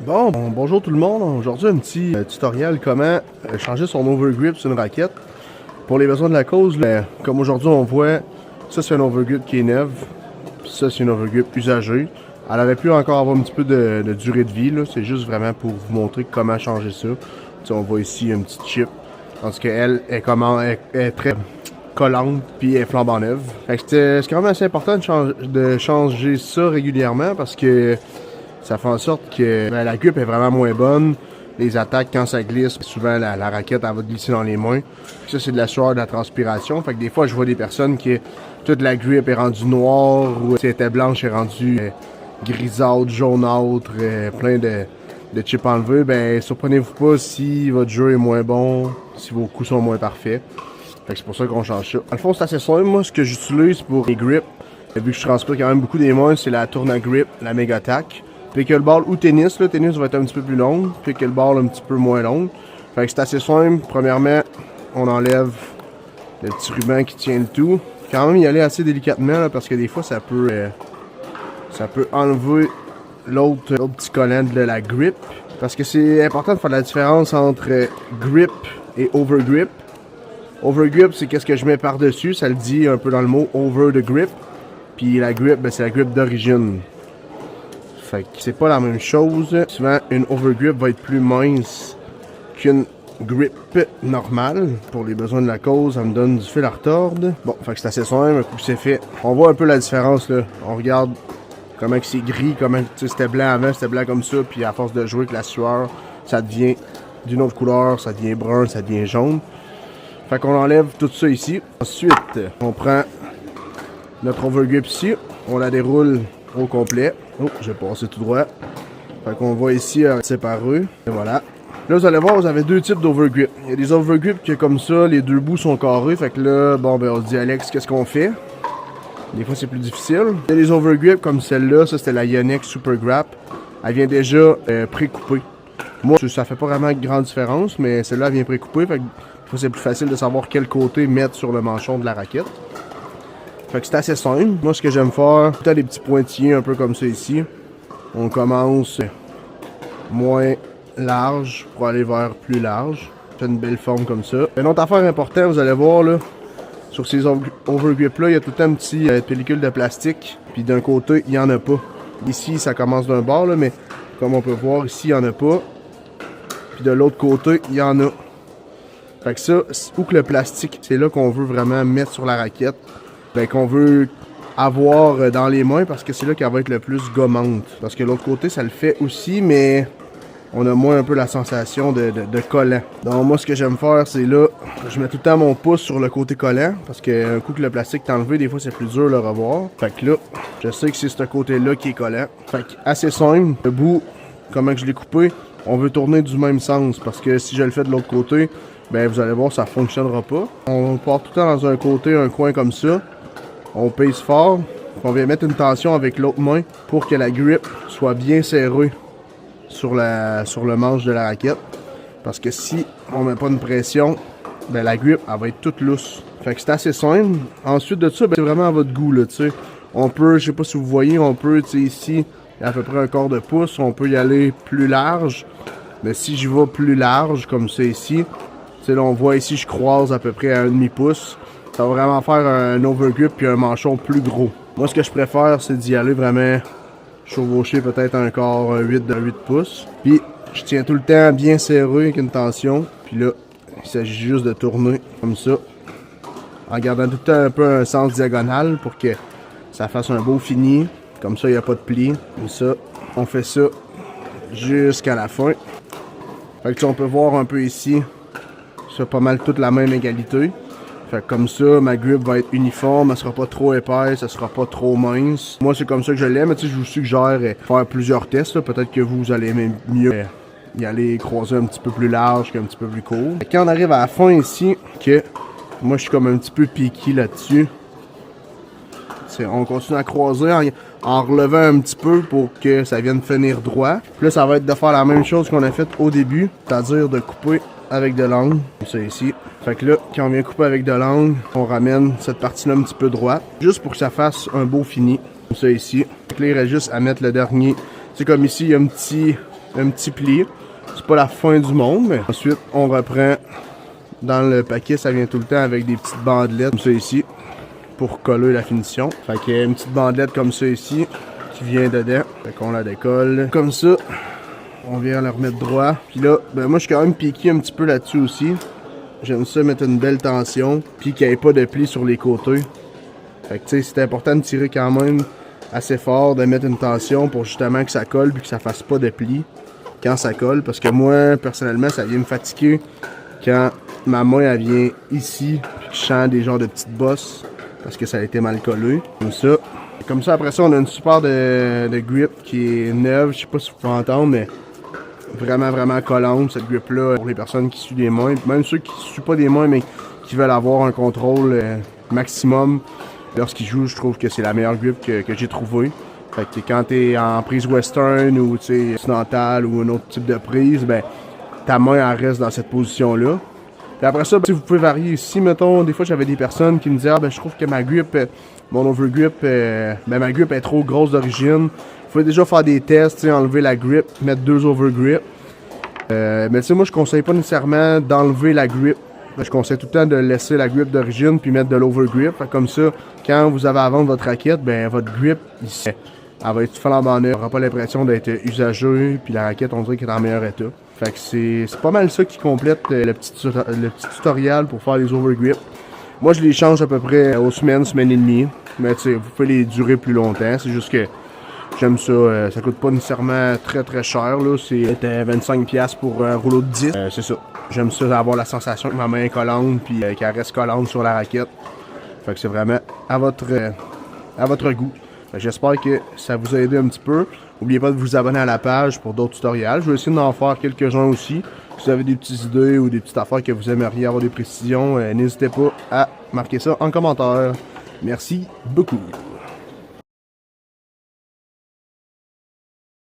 Bonjour tout le monde. Aujourd'hui, un petit tutoriel comment changer son overgrip sur une raquette. Pour les besoins de la cause, là, comme aujourd'hui on voit, ça c'est un overgrip qui est neuf, puis ça c'est une overgrip usagée. Elle aurait pu encore avoir un petit peu de durée de vie, c'est juste vraiment pour vous montrer comment changer ça. T'sais, on voit ici une petite chip, tandis qu'elle est très collante puis elle est flambant neuve. C'est quand même assez important de changer ça régulièrement parce que ça fait en sorte que la grip est vraiment moins bonne. Les attaques, quand ça glisse, souvent la raquette elle va glisser dans les mains. Ça, c'est de la sueur, de la transpiration. Fait que des fois, je vois des personnes qui toute la grip est rendue noire ou si elle était blanche, est rendue grisâtre, jaunâtre, plein de chips enlevés. Ben, surprenez-vous pas si votre jeu est moins bon, si vos coups sont moins parfaits. Fait que c'est pour ça qu'on change ça. Dans le fond, c'est assez simple. Moi, ce que j'utilise pour les grips, vu que je transpire quand même beaucoup des mains, c'est la Tourna-Grip, la Mega-Tac. Pickleball ou tennis, le tennis va être un petit peu plus long, pickleball un petit peu moins long. Fait que c'est assez simple. Premièrement, on enlève le petit ruban qui tient le tout. Quand même y aller assez délicatement là, parce que des fois ça peut enlever l'autre petit collant de la grip. Parce que c'est important de faire la différence entre grip et overgrip. Overgrip, c'est qu'est-ce que je mets par-dessus, ça le dit un peu dans le mot over the grip. Puis la grip, ben, c'est la grip d'origine. Fait que c'est pas la même chose. Souvent, une overgrip va être plus mince qu'une grip normale. Pour les besoins de la cause, ça me donne du fil à retordre. Bon, fait que c'est assez simple, un coup que c'est fait. On voit un peu la différence là. On regarde comment c'est gris, comment c'était blanc avant, c'était blanc comme ça, puis à force de jouer avec la sueur, ça devient d'une autre couleur, ça devient brun, ça devient jaune. Fait qu'on enlève tout ça ici. Ensuite, on prend notre overgrip ici, on la déroule au complet. Oh, j'ai passé tout droit. Fait qu'on voit ici séparer. Et voilà. Là, vous allez voir, vous avez deux types d'overgrip. Il y a des overgrips qui, comme ça, les deux bouts sont carrés. Fait que là, bon, ben, on se dit, Alex, qu'est-ce qu'on fait? Des fois, c'est plus difficile. Il y a des overgrips comme celle-là. Ça, c'était la Yonex Super Grip. Elle vient déjà pré-coupée. Moi, ça fait pas vraiment de grande différence, mais celle-là, elle vient pré-coupée. Fait que des fois, c'est plus facile de savoir quel côté mettre sur le manchon de la raquette. Fait que c'est assez simple. Moi, ce que j'aime faire, tout à des petits pointillés un peu comme ça ici. On commence moins large pour aller vers plus large. Fait une belle forme comme ça. Une autre affaire importante, vous allez voir là, sur ces overgrips là, il y a tout un petit pellicule de plastique. Puis d'un côté, il n'y en a pas. Ici, ça commence d'un bord, là, mais comme on peut voir, ici, il n'y en a pas. Puis de l'autre côté, il y en a. Fait que ça, où que le plastique, c'est là qu'on veut vraiment mettre sur la raquette. Ben, qu'on veut avoir dans les mains parce que c'est là qu'elle va être le plus gommante. Parce que l'autre côté, ça le fait aussi, mais on a moins un peu la sensation de collant. Donc moi, ce que j'aime faire, c'est là, je mets tout le temps mon pouce sur le côté collant parce qu'un coup que le plastique est enlevé, des fois, c'est plus dur de le revoir. Fait que là, je sais que c'est ce côté-là qui est collant. Fait que assez simple. Le bout, comment que je l'ai coupé, on veut tourner du même sens parce que si je le fais de l'autre côté, ben vous allez voir, ça fonctionnera pas. On part tout le temps dans un côté, un coin comme ça. On pèse fort, on vient mettre une tension avec l'autre main pour que la grip soit bien serrée sur le manche de la raquette. Parce que si on met pas une pression, ben la grip elle va être toute lousse. Fait que c'est assez simple. Ensuite de ça, ben, c'est vraiment à votre goût là, tu sais. On peut, je sais pas si vous voyez, on peut, tu sais, ici, il y a à peu près un quart de pouce, on peut y aller plus large. Mais si j'y vais plus large, comme ça ici, tu sais, là on voit ici, je croise à peu près à un demi-pouce. Ça va vraiment faire un overgrip puis un manchon plus gros. Moi, ce que je préfère, c'est d'y aller vraiment chevaucher peut-être un quart 8 de 8 pouces. Puis, je tiens tout le temps bien serré avec une tension. Puis là, il s'agit juste de tourner comme ça. En gardant tout le temps un peu un sens diagonal pour que ça fasse un beau fini. Comme ça, il n'y a pas de pli. Comme ça, on fait ça jusqu'à la fin. Fait que on peut voir un peu ici, c'est pas mal toute la même égalité. Fait que comme ça, ma grip va être uniforme, elle sera pas trop épaisse, elle sera pas trop mince. Moi, c'est comme ça que je l'aime, mais tu sais, je vous suggère faire plusieurs tests. Peut-être que vous allez aimer mieux y aller croiser un petit peu plus large qu'un petit peu plus court. Et quand on arrive à la fin ici, que moi, je suis comme un petit peu piqué là-dessus. On continue à croiser en relevant un petit peu pour que ça vienne finir droit. Puis là, ça va être de faire la même chose qu'on a fait au début, c'est-à-dire de couper avec de l'angle, comme ça ici. Fait que là, quand on vient couper avec de l'angle, on ramène cette partie-là un petit peu droite, juste pour que ça fasse un beau fini, comme ça ici. Fait que là, il reste juste à mettre le dernier. C'est comme ici, il y a un petit un petit pli. C'est pas la fin du monde, mais ensuite on reprend. Dans le paquet, ça vient tout le temps avec des petites bandelettes comme ça ici pour coller la finition. Fait qu'il y a une petite bandelette comme ça ici qui vient dedans. Fait qu'on la décolle comme ça. On vient la remettre droit. Puis là, ben moi je suis quand même piqué un petit peu là-dessus aussi. J'aime ça mettre une belle tension. Puis qu'il n'y ait pas de plis sur les côtés. Fait que tu sais, c'est important de tirer quand même assez fort, de mettre une tension pour justement que ça colle puis que ça fasse pas de plis quand ça colle. Parce que moi, personnellement, ça vient me fatiguer quand ma main elle vient ici, puis je sens des genres de petites bosses parce que ça a été mal collé. Comme ça. Comme ça, après ça, on a une super de grip qui est neuve. Je sais pas si vous pouvez entendre, mais vraiment, vraiment collante, cette grip-là, pour les personnes qui suent des mains. Même ceux qui ne suent pas des mains, mais qui veulent avoir un contrôle maximum lorsqu'ils jouent, je trouve que c'est la meilleure grip que j'ai trouvée. Fait que quand tu es en prise western ou occidentale ou un autre type de prise, ben ta main elle reste dans cette position-là. Puis après ça, vous pouvez varier ici, mettons, des fois j'avais des personnes qui me disaient « Ah ben je trouve que ma grip, mon overgrip, ben ma grip est trop grosse d'origine. » Il faut déjà faire des tests, enlever la grip, mettre 2 overgrips. Mais tu sais, moi je conseille pas nécessairement d'enlever la grip. Je conseille tout le temps de laisser la grip d'origine puis mettre de l'overgrip. Comme ça, quand vous avez à vendre votre raquette, ben votre grip, elle va être flambant neuve. On n'aura pas l'impression d'être usagée, puis la raquette, on dirait qu'elle est en meilleur état. Fait que c'est pas mal ça qui complète le petit tutoriel pour faire les overgrips. Moi, je les change à peu près aux semaine et demie. Mais tu sais, vous pouvez les durer plus longtemps. C'est juste que j'aime ça. Ça coûte pas nécessairement très cher. C'est 25$ pour un rouleau de 10. C'est ça. J'aime ça, avoir la sensation que ma main est collante puis qu'elle reste collante sur la raquette. Fait que c'est vraiment à votre goût. J'espère que ça vous a aidé un petit peu. N'oubliez pas de vous abonner à la page pour d'autres tutoriels. Je vais essayer d'en faire quelques-uns aussi. Si vous avez des petites idées ou des petites affaires que vous aimeriez avoir des précisions, n'hésitez pas à marquer ça en commentaire. Merci beaucoup.